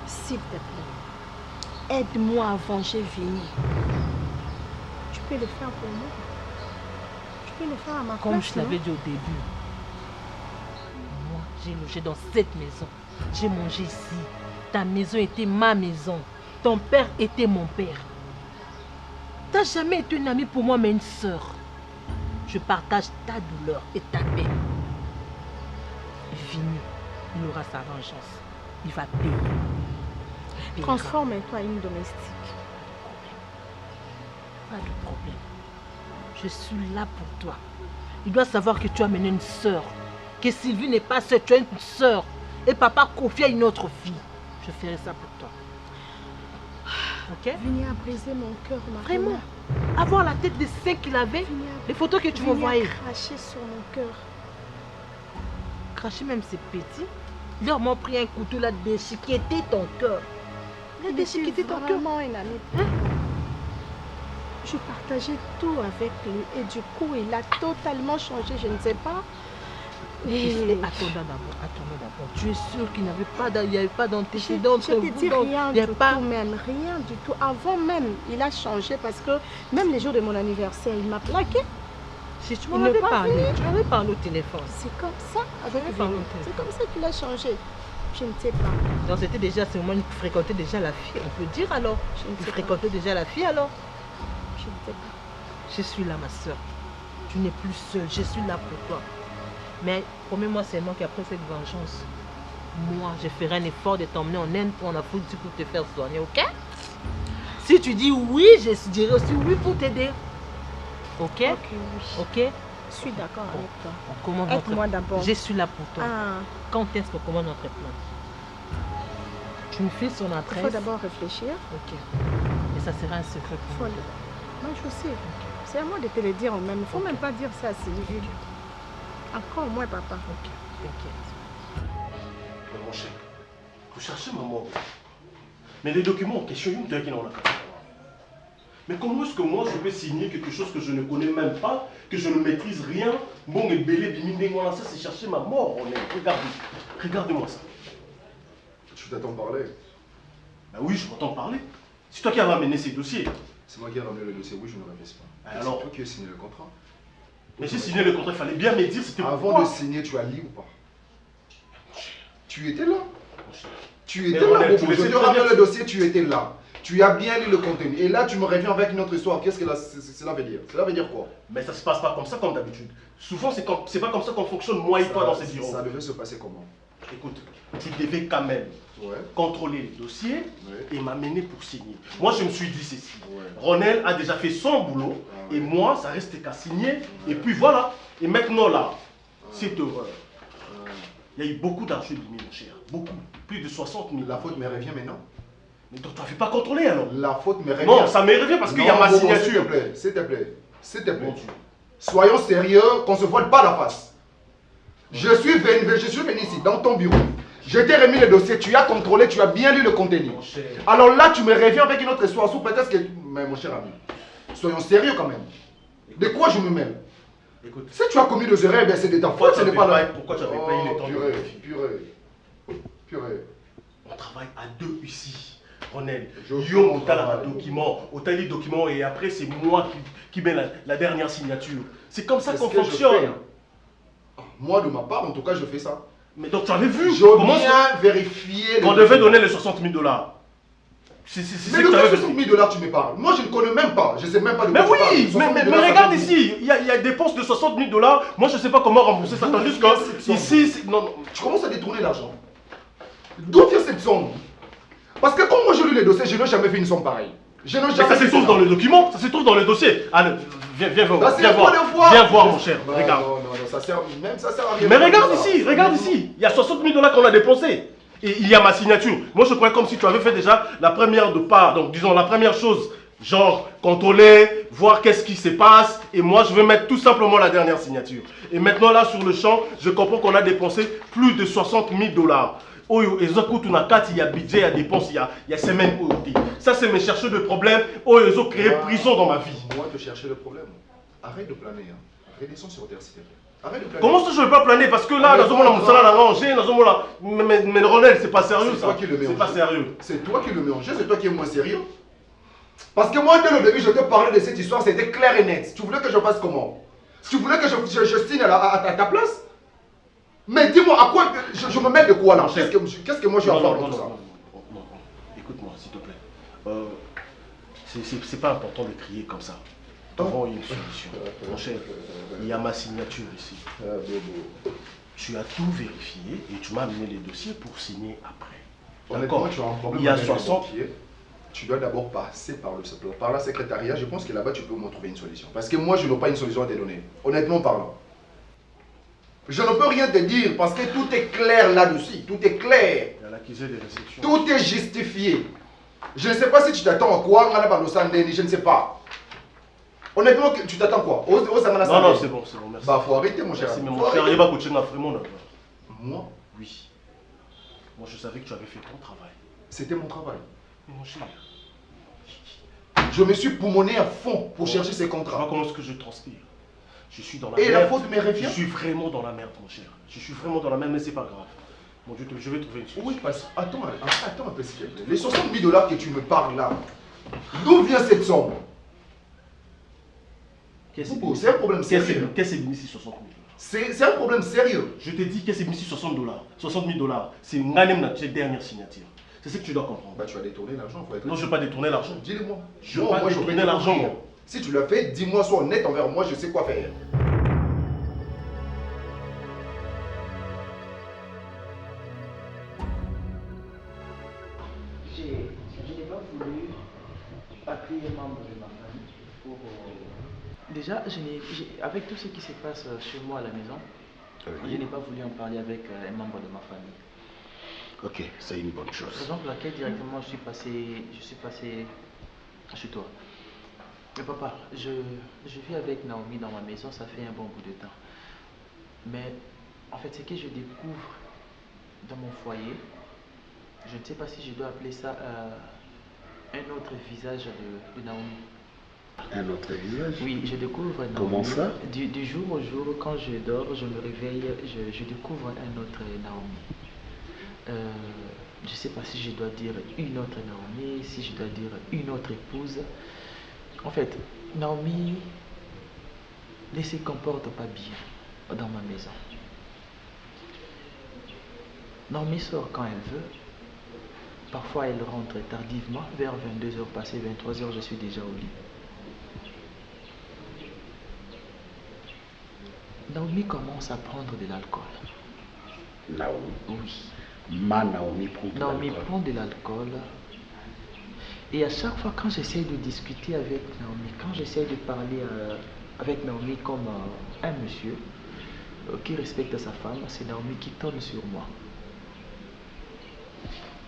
S'il te plaît, aide-moi à venger Vini. Tu peux le faire pour moi. Tu peux le faire à ma place. Comme je l'avais dit au début, moi, j'ai logé dans cette maison. J'ai mangé ici. Ta maison était ma maison. Ton père était mon père. Tu n'as jamais été une amie pour moi, mais une sœur. Je partage ta douleur et ta peine. Vini, il aura sa vengeance. Il va payer. Transforme-toi en une domestique. Pas de problème. Je suis là pour toi. Il doit savoir que tu as mené une sœur. Que Sylvie n'est pas sœur, tu as une sœur. Et papa confie à une autre fille. Je ferai ça pour toi. Ok? Vini a brisé mon cœur, Marina. Vraiment? Avoir la tête de saint qu'il avait, les photos que tu m'envoyais. Vini a craché sur mon cœur. Cracher même c'est petit. Il a vraiment pris un couteau là, déchiqueté ton cœur. Il a déchiqueté ton cœur. Vraiment un ami. Je partageais tout avec lui et du coup il a totalement changé, je ne sais pas. Attends d'abord. Tu es sûr qu'il n'y avait pas d'antécédent entre vous? Je te dis rien du tout, même rien du tout. Avant même, il a changé parce que même les jours de mon anniversaire, il m'a plaqué. Si tu m'en avais parlé, tu m'avais parlé au téléphone. C'est comme ça, c'est comme ça qu'il a changé. Je ne sais pas. Donc c'était déjà ce moment où il fréquentait déjà la fille, on peut dire alors. Il fréquentait déjà la fille alors. Je ne sais pas. Je suis là ma soeur. Tu n'es plus seule, je suis là pour toi. Mais promets-moi seulement qu'après cette vengeance, moi, je ferai un effort de t'emmener en Inde pour en Afrique pour te faire soigner, ok? Si tu dis oui, je dirai aussi oui pour t'aider. Ok? Ok, oui. Ok? Je suis d'accord avec toi. On commande notre Aide-moi d'abord. Je suis là pour toi. Ah. Quand est-ce qu'on commande notre plan? Tu me fais son adresse. Il faut d'abord réfléchir. Ok. Et ça sera un secret pour moi. Moi, je sais. C'est à moi de te le dire même. Il ne faut même pas dire ça à Sylvie. Encore moins, papa. Ok, t'inquiète. Mon cher, vous cherchez maman. Mais les documents en question, ils me dans la carte. Mais comment est-ce que moi je peux signer quelque chose que je ne connais même pas, que je ne maîtrise rien? Bon, et belé, bimindégola, ça c'est chercher ma mort. Regarde-moi ça. Tu t'attends parler? Bah oui, je m'entends parler. C'est toi qui as ramené ces dossiers. C'est moi qui ai ramené le dossier, oui, je ne réfléchis pas. Alors, c'est toi qui as signé le contrat. Mais j'ai signé le contrat, il fallait bien me dire c'était pourquoi. Avant de signer, tu as lu ou pas? Tu étais là. Tu étais là, Bobo. Je te ramène le dossier, tu étais là. Tu as bien lu le contenu. Et là, tu me reviens avec une autre histoire. Qu'est-ce que cela veut dire? Cela veut dire quoi? Mais ça se passe pas comme ça comme d'habitude. Souvent, c'est pas comme ça qu'on fonctionne, moi et toi, dans ces bureaux. Ça devait se passer comment? Écoute, tu devais quand même contrôler les dossiers et m'amener pour signer. Moi, je me suis dit ceci. Ronel a déjà fait son boulot et moi, ça reste qu'à signer. Et puis voilà. Et maintenant, là, cette horreur. Il y a eu beaucoup d'argent de mon cher. Beaucoup. Plus de 60 000. La faute me revient maintenant. Mais donc, tu n'avais pas contrôlé alors? La faute me revient. Non, ça me revient parce qu'il y a ma signature. S'il te plaît. S'il te plaît. Soyons sérieux, qu'on ne se voile pas la face. Je suis venu ici, dans ton bureau. Je t'ai remis le dossier, tu as contrôlé, tu as bien lu le contenu. Alors là, tu me reviens avec une autre histoire, sous prétexte que... Mais mon cher ami, soyons sérieux quand même. De quoi je me mêle? Écoute, si tu as commis des erreurs, c'est de ta faute, ce n'est pas là. Pourquoi tu n'avais pas eu le temps Purée. On travaille à deux ici. Ronel, yo, on t'a le document, et après c'est moi qui mets la dernière signature. C'est comme ça qu'on fonctionne. Moi, de ma part, en tout cas, je fais ça. Mais donc tu avais vu comment bien vérifier. On devait donner les 60 000 $. Mais de quel 60 000 $ tu me parles? Moi, je ne connais même pas. Je ne sais même pas de quoi tu parles. Mais regarde ici, il y a des dépenses de 60 000 $. Moi, je ne sais pas comment rembourser ça. Tandis que ici, non. Tu commences à détourner l'argent. D'où vient cette somme? Parce que quand moi je lis les dossiers, je n'ai jamais fait une somme pareille. Mais ça se trouve dans le document, ça se trouve dans le dossier. Allez, Viens voir. Ça, c'est une fois de fois. Viens voir, mon cher. Non, Regarde. non, ça sert à rien. Mais regarde ici. Il y a 60 000 $ qu'on a dépensé. Et il y a ma signature. Moi, je croyais comme si tu avais fait déjà la première de part. Donc, disons, la première chose, genre, contrôler, voir qu'est-ce qui se passe. Et moi, je vais mettre tout simplement la dernière signature. Et maintenant, là, sur le champ, je comprends qu'on a dépensé plus de 60 000 $. Oyo, ils ont coûté une carte, il y a budget, il y a dépenses, il y a semaine. Ça, c'est me chercher de problèmes. Oyo, ils ont créé prison dans ma vie. Moi, te chercher le problème. Arrête de planer. Hein. Redescends sur terre, s'il te plaît. Arrête de planer. Comment ça, je ne vais pas planer? Parce que là, dans mon salon, on a rangé, mais Ronel, c'est pas sérieux, ça. C'est toi qui le mélange. C'est pas sérieux. C'est toi qui le mélange, c'est toi qui es moins sérieux. Parce que moi, dès le début, je te parlais de cette histoire, c'était clair et net. Tu voulais que je fasse comment? Tu voulais que je signe à ta place? Mais dis-moi, à quoi je me mets de quoi là? Qu'est-ce que moi je vais avoir dans tout ça? Non, écoute-moi, s'il te plaît. C'est pas important de crier comme ça. Nous avons une solution. Mon cher, il y a ma signature ici. Tu as tout vérifié et tu m'as amené les dossiers pour signer après. Honnêtement, tu as un problème. Il y a 60. Tu dois d'abord passer par la secrétariat. Je pense que là-bas, tu peux me trouver une solution. Parce que moi, je n'ai pas une solution à te donner. Honnêtement parlant. Je ne peux rien te dire parce que tout est clair là-dessus. Tout est clair. Il y a l'accusé des réceptions. Tout est justifié. Je ne sais pas si tu t'attends à quoi. Je ne sais pas. Honnêtement, tu t'attends quoi? Non, c'est bon, merci. Bah, faut arrêter, mon cher. Merci, mais mon cher, il va coacher vraiment. Moi? Oui. Moi, je savais que tu avais fait ton travail. C'était mon travail. Mais mon cher. Je me suis poumonné à fond pour chercher ces contrats. Tu vois comment est-ce que je transpire? Je suis dans la merde. merde. Et la faute me revient? Je suis vraiment dans la merde, mon cher. Je suis vraiment dans la merde, mais c'est pas grave. Mon Dieu, je vais trouver une solution. Oui, parce attends un peu, s'il te plaît. Les 60 000 $ que tu me parles là, d'où vient cette somme? C'est un problème sérieux. Qu'est-ce que c'est ici 60 000 $? C'est un problème sérieux. Je t'ai dit qu'est-ce que c'est ici 60 $. 60 000 $. C'est une dernière signature. C'est ce que tu dois comprendre. Bah, tu as détourné l'argent. Non, je ne vais pas détourner l'argent. Dis-le-moi. Je ne vais pas détourner l'argent. Si tu l'as fait, dis-moi, sois honnête envers moi, je sais quoi faire. Je n'ai pas voulu appeler un membre de ma famille pour... Déjà, avec tout ce qui se passe chez moi à la maison, je n'ai pas voulu en parler avec un membre de ma famille. Ok, c'est une bonne chose. Raison pour laquelle directement je suis passé chez toi. Mais papa, je vis avec Naomi dans ma maison, ça fait un bon bout de temps. Mais en fait, ce que je découvre dans mon foyer, je ne sais pas si je dois appeler ça un autre visage de Naomi. Un autre visage? Oui, je découvre Naomi. Comment ça? Du jour au jour, quand je dors, je me réveille, je découvre un autre Naomi. Je ne sais pas si je dois dire une autre Naomi, si je dois dire une autre épouse. En fait, Naomi ne se comporte pas bien dans ma maison. Naomi sort quand elle veut. Parfois, elle rentre tardivement, vers 22h passées, 23h, je suis déjà au lit. Naomi commence à prendre de l'alcool. Naomi? Oui. Naomi prend de l'alcool. Naomi prend de l'alcool. Et à chaque fois, quand j'essaie de discuter avec Naomi, quand j'essaie de parler avec Naomi comme un monsieur qui respecte sa femme, c'est Naomi qui tonne sur moi.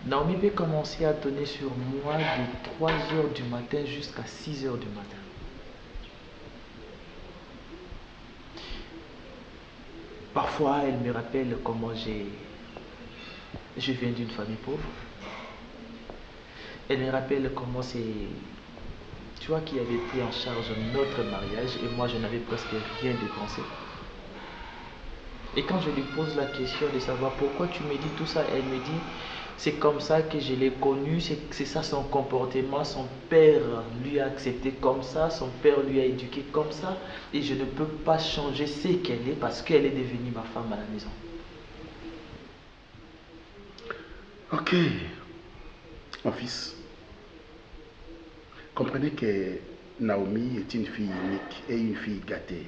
Naomi peut commencer à tonner sur moi de 3h du matin jusqu'à 6h du matin. Parfois, elle me rappelle comment je viens d'une famille pauvre. Elle me rappelle comment c'est toi qui avais pris en charge notre mariage et moi je n'avais presque rien dépensé. Et quand je lui pose la question de savoir pourquoi tu me dis tout ça, elle me dit c'est comme ça que je l'ai connu, c'est ça son comportement, son père lui a accepté comme ça, son père lui a éduqué comme ça et je ne peux pas changer ce qu'elle est parce qu'elle est devenue ma femme à la maison. Ok, mon fils, comprenez que Naomi est une fille unique et une fille gâtée.